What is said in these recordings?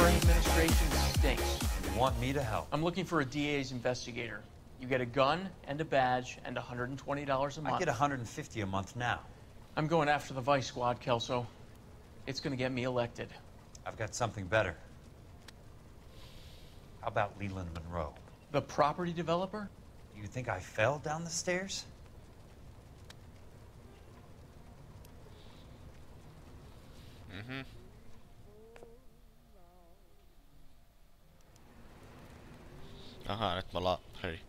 current administration stinks. You want me to help? I'm looking for a DA's investigator. You get a gun and a badge and $120 a month. I get $150 a month now. I'm going after the Vice Squad, Kelso. It's gonna get me elected. I've got something better. How about Leland Monroe? The property developer? You think I fell down the stairs? Mhm. Aha, nyt me ollaan... Hei.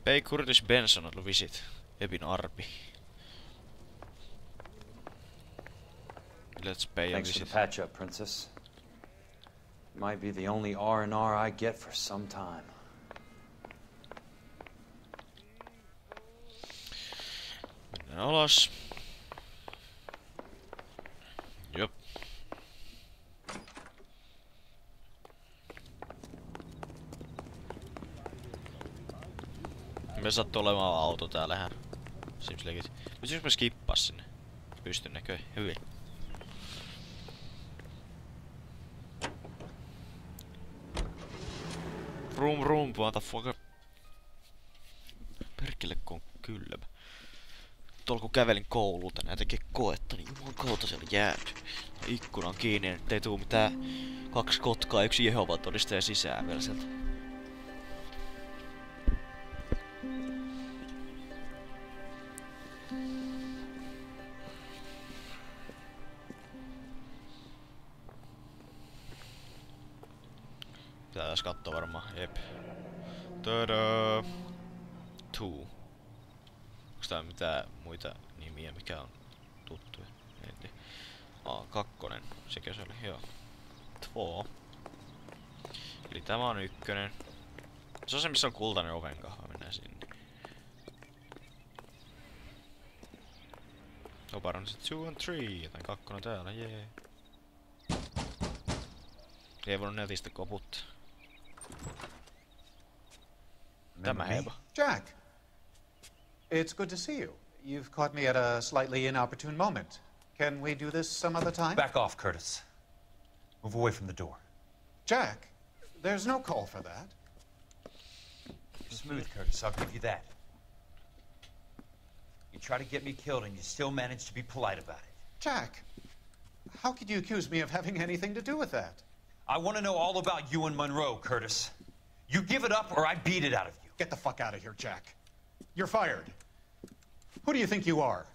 Pay Curtis Benson on visit. Epin arpi. Let's pay a Thanks for visit. the patch up, Princess. Might be the only R&R I get for some time. Mennään alas. Jop. Me sattuu olemaan auto täällähän. Seems like it. Pystyis mä skippaa sinne? Pystyn näköjään. Hyvin. Vroom, motherfucker. Perkele kun on kylmä. Tuolla kun kävelin koululta nää tekee koetta, niin juman kautta siellä jääty. Ikkuna on kiinni, ettei tuu mitään 2 kotkaa ja 1 Jehovan todistaja sisään vielä sieltä. Pitää tässä kattoo varmaan. Jep. Tadaa! 2. Onks tää mitään muita nimiä, mikä on tuttuja? Eli A2. Sekä se oli, joo. 2. Eli tämä on 1. Se on se, missä on kultainen ovenkahva. Mennään sinne. Opa on sit 2 and 3. Joten 2 on täällä, jee. Ei voinut netistä koputtaa. Tämä heva. Jack, it's good to see you. You've caught me at a slightly inopportune moment. Can we do this some other time? Back off, Curtis. Move away from the door. Jack, there's no call for that. You're smooth, Curtis, I'll give you that. You try to get me killed and you still manage to be polite about it. Jack, how could you accuse me of having anything to do with that? I want to know all about you and Monroe, Curtis. You give it up or I beat it out of you. Get the fuck out of here, Jack. You're fired. Who do you think you are?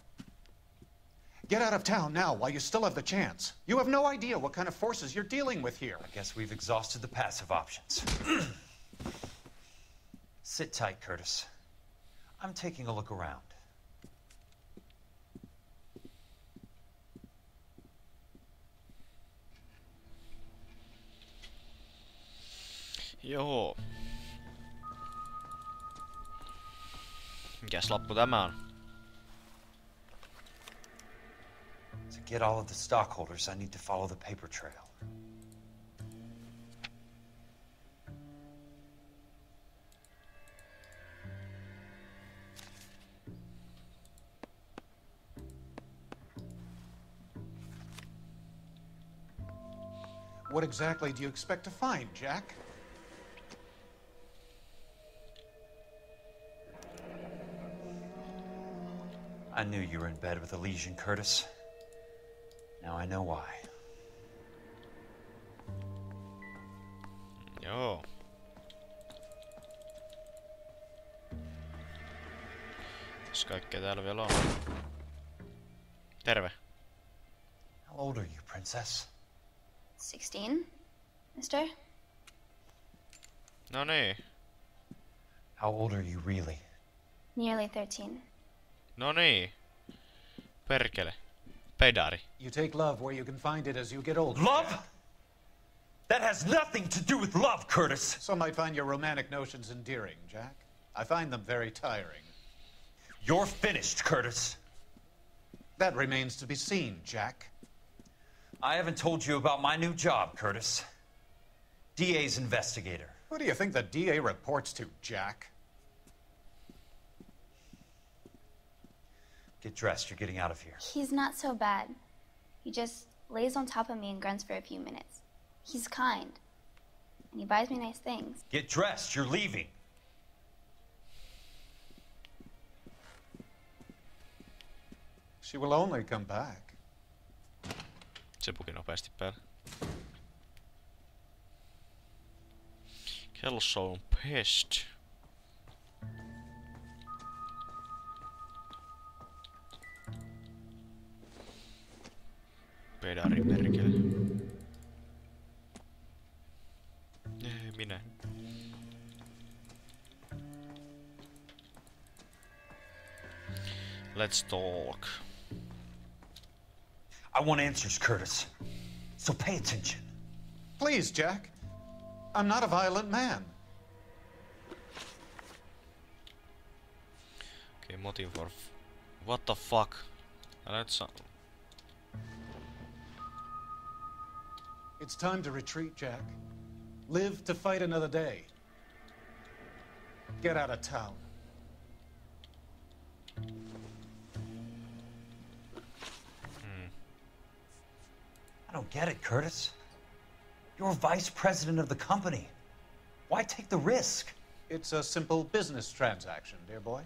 Get out of town now while you still have the chance. You have no idea what kind of forces you're dealing with here. I guess we've exhausted the passive options. Sit tight, Curtis. I'm taking a look around. Joo. Mikäs lappu tämä on? To get all of the stockholders, I need to follow the paper trail. What exactly do you expect to find, Jack? I knew you were in bed with a lesion, Curtis. Now I know why. Joo. Jos kaikkea täällä vielä on. Terve. How old are you, Princess? 16, mister? No niin. How old are you really? Nearly 13. No niin. Perkele. Pedari. You take love where you can find it as you get older. Love? That has nothing to do with love, Curtis. Some might find your romantic notions endearing, Jack. I find them very tiring. You're finished, Curtis. That remains to be seen, Jack. I haven't told you about my new job, Curtis. DA's investigator. Who do you think the DA reports to, Jack? Get dressed, you're getting out of here. He's not so bad. He just lays on top of me and grunts for a few minutes. He's kind. and he buys me nice things. Get dressed, you're leaving. She will only come back. Se puki nopeasti päälle. Kellossa on pest. Pedari perkele. Minä. Let's talk. I want answers, Curtis. So pay attention. Please, Jack. I'm not a violent man. Okay, motive for... What the fuck? Let's... It's time to retreat, Jack. Live to fight another day. Get out of town. I don't get it, Curtis. You're vice president of the company. Why take the risk? It's a simple business transaction, dear boy.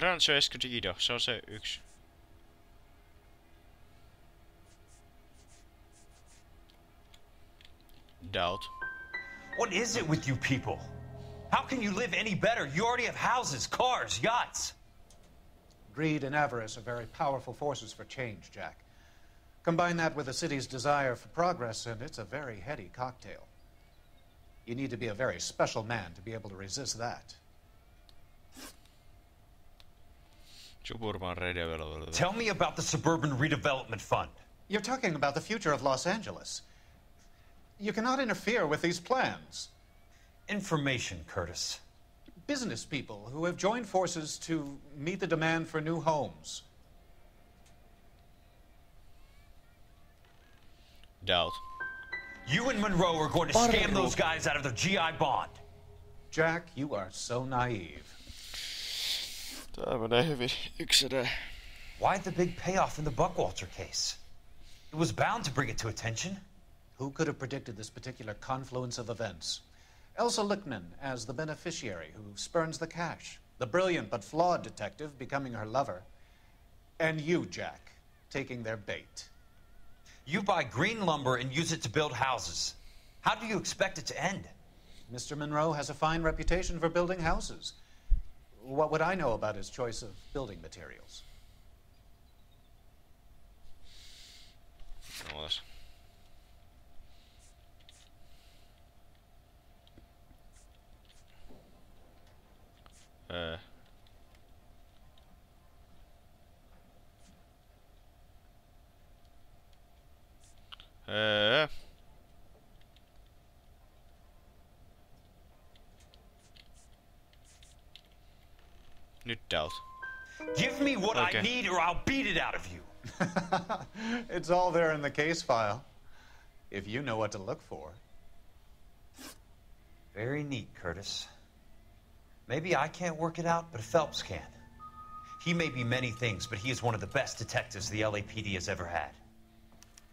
Rancho Escudido, se on se yksi. Doubt. What is it with you people? How can you live any better? You already have houses, cars, yachts. Greed and avarice are very powerful forces for change, Jack. Combine that with the city's desire for progress, and it's a very heady cocktail. You need to be a very special man to be able to resist that. Tell me about the Suburban Redevelopment Fund. You're talking about the future of Los Angeles. You cannot interfere with these plans. Information, Curtis. Business people who have joined forces to meet the demand for new homes. Doubt. You and Monroe are going to scam those guys out of their GI bond. Jack, you are so naive. Tää menee hyvin yksinään. Why the big payoff in the Buckwalter case? It was bound to bring it to attention. Who could have predicted this particular confluence of events? Elsa Lichtman as the beneficiary who spurns the cash. The brilliant but flawed detective becoming her lover. And you, Jack, taking their bait. You buy green lumber and use it to build houses. How do you expect it to end? Mr. Monroe has a fine reputation for building houses. What would I know about his choice of building materials? Ois. Nyt doubt. Give me what Okay. I need or I'll beat it out of you. It's all there in the case file, if you know what to look for. Very neat, Curtis. Maybe I can't work it out, but Phelps can. He may be many things, but he is one of the best detectives the LAPD has ever had.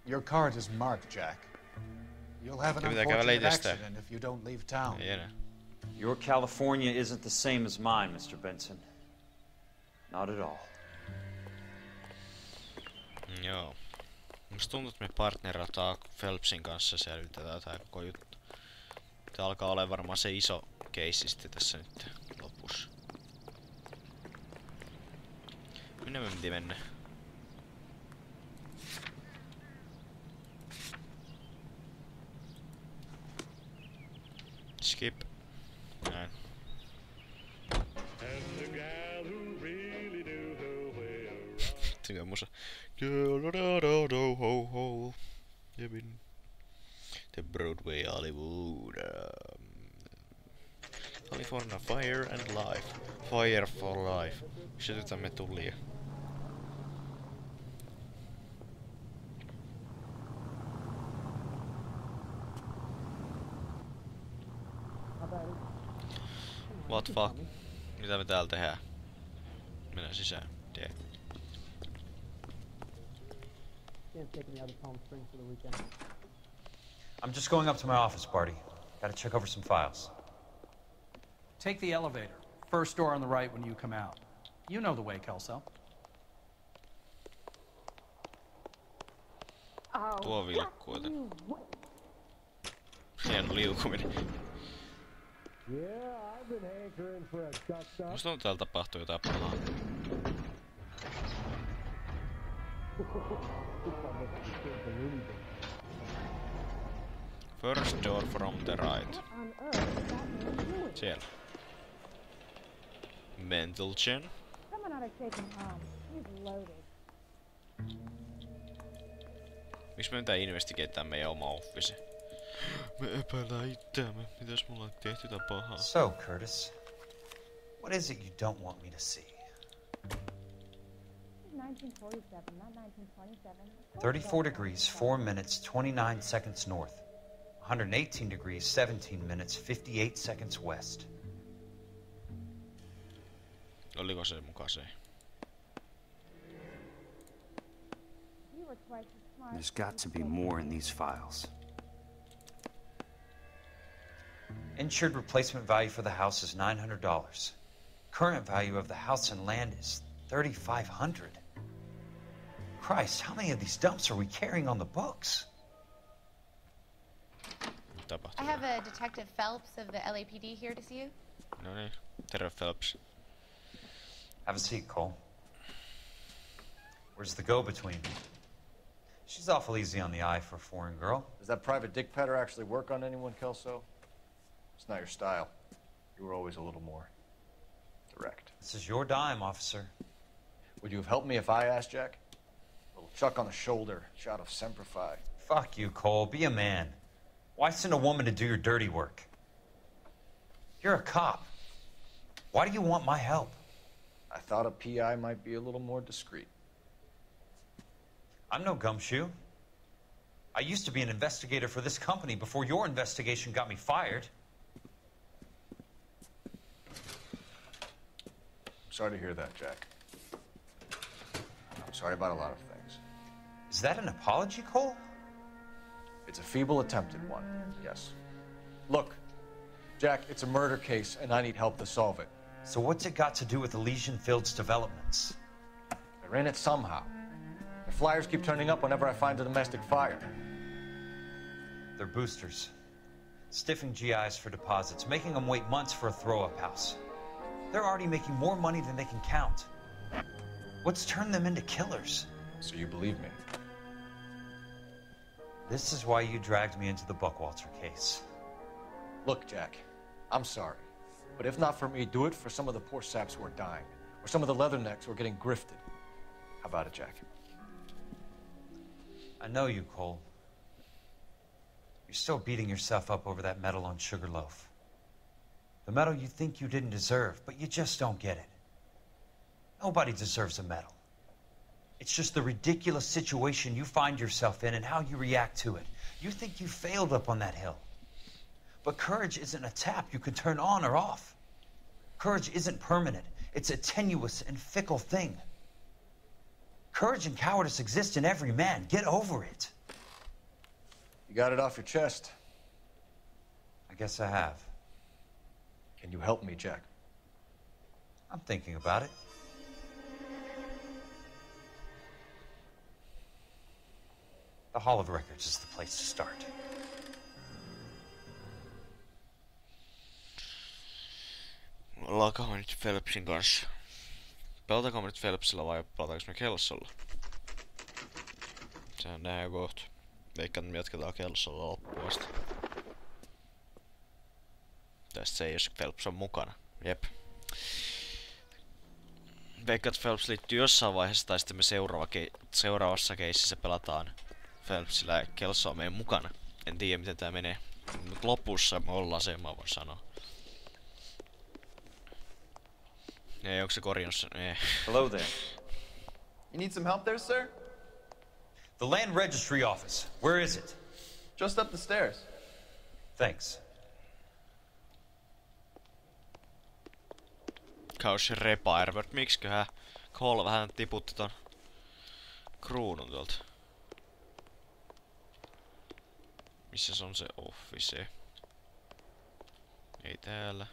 Your card is marked, Jack. You'll have an Kyllä pitää unfortunate kävellä itse. accident if you don't leave town. Ei enää. Your California isn't the same as mine, Mr. Benson. Not at all. Joo. Musta tuntuu, että me partnerataan Phelpsin kanssa selvitetään tää koko juttu. Tää alkaa olemaan varmaan se iso keissi sitten tässä nyt lopussa. Minne me piti mennä? Skip. Näin. Tykkään musa. The Broadway Hollywood. California Fire and Life. Fire for Life. Sytytämme tulia. What fuck? Mitä me täällä tehdään? Mennään sisään. Yeah. I'm just going up to my office, Barty. Gotta check over some files. Take the elevator. First door on the right when you come out. You know the way, Kelso. Tuo vilkkuita. Hieno liukuminen. Musta on täällä tapahtuu jotain pahaa. First door from the right. Siellä. Mental gen. Miksi me pitää investigateaa meidän oma office? Me epäillään itseämme. Mitäs mulla on tehty jotain pahaa? So, Curtis, what is it you don't want me to see? 34 degrees, 4 minutes, 29 seconds north. 118 degrees, 17 minutes, 58 seconds west. Oliko se mukaan se? There's got to be more in these files. Insured replacement value for the house is $900. Current value of the house and land is $3,500. Christ, how many of these dumps are we carrying on the books? I have a Detective Phelps of the LAPD here to see you. No niin, terve Phelps. Have a seat, Cole. Where's the go-between? She's awful easy on the eye for a foreign girl. Does that private dick petter actually work on anyone, Kelso? It's not your style. You were always a little more direct. This is your dime, officer. Would you have helped me if I asked, Jack? A little chuck on the shoulder, shot of Semper Fi. Fuck you, Cole. Be a man. Why send a woman to do your dirty work? You're a cop. Why do you want my help? I thought a PI might be a little more discreet. I'm no gumshoe. I used to be an investigator for this company before your investigation got me fired. Sorry to hear that, Jack. I'm sorry about a lot of things. Is that an apology, Cole? It's a feeble attempt at one, yes. Look, Jack, it's a murder case, and I need help to solve it. So what's it got to do with Elysian Fields developments? They're in it somehow. The flyers keep turning up whenever I find a domestic fire. They're boosters. Stiffing GIs for deposits, making them wait months for a throw-up house. They're already making more money than they can count. What's turned them into killers? So you believe me? This is why you dragged me into the Buckwalter case. Look, Jack, I'm sorry. But if not for me, do it for some of the poor saps who are dying. Or some of the leathernecks who are getting grifted. How about it, Jack? I know you, Cole. You're still beating yourself up over that medal on Sugarloaf. The medal you think you didn't deserve, but you just don't get it. Nobody deserves a medal. It's just the ridiculous situation you find yourself in and how you react to it. You think you failed up on that hill. But courage isn't a tap you can turn on or off. Courage isn't permanent. It's a tenuous and fickle thing. Courage and cowardice exist in every man. Get over it. You got it off your chest. I guess I have. Can you help me, Jack? I'm thinking about it. The Hall of Records is the place to start. Ollaan nyt Phelpsin kanssa. Pelataanko me nyt Phelpsilla vai pelataanko me Kelsolla? Sehän nähdään kohta. Veikkaan, että me jatketaan Kelsolla loppuun asti. Tästä se ei, jos Phelps on mukana. Jep. Veikkaan, että Phelps liittyy jossain vaiheessa, tai sitten me seuraavassa keississä pelataan Phelpsillä ja Kelso on meidän mukana. En tiedä, miten tää menee. Mut lopussa me ollaan se, mä voin sanoa. Ei, onko se korjannut sen? Ei. Hello there. You need some help there, sir? The Land Registry Office. Where is it? Just up the stairs. Thanks. Couch repair, but miksiköhän Cole vähän tiputti ton kruunun tuolta. Missäs on se office? Ei täällä.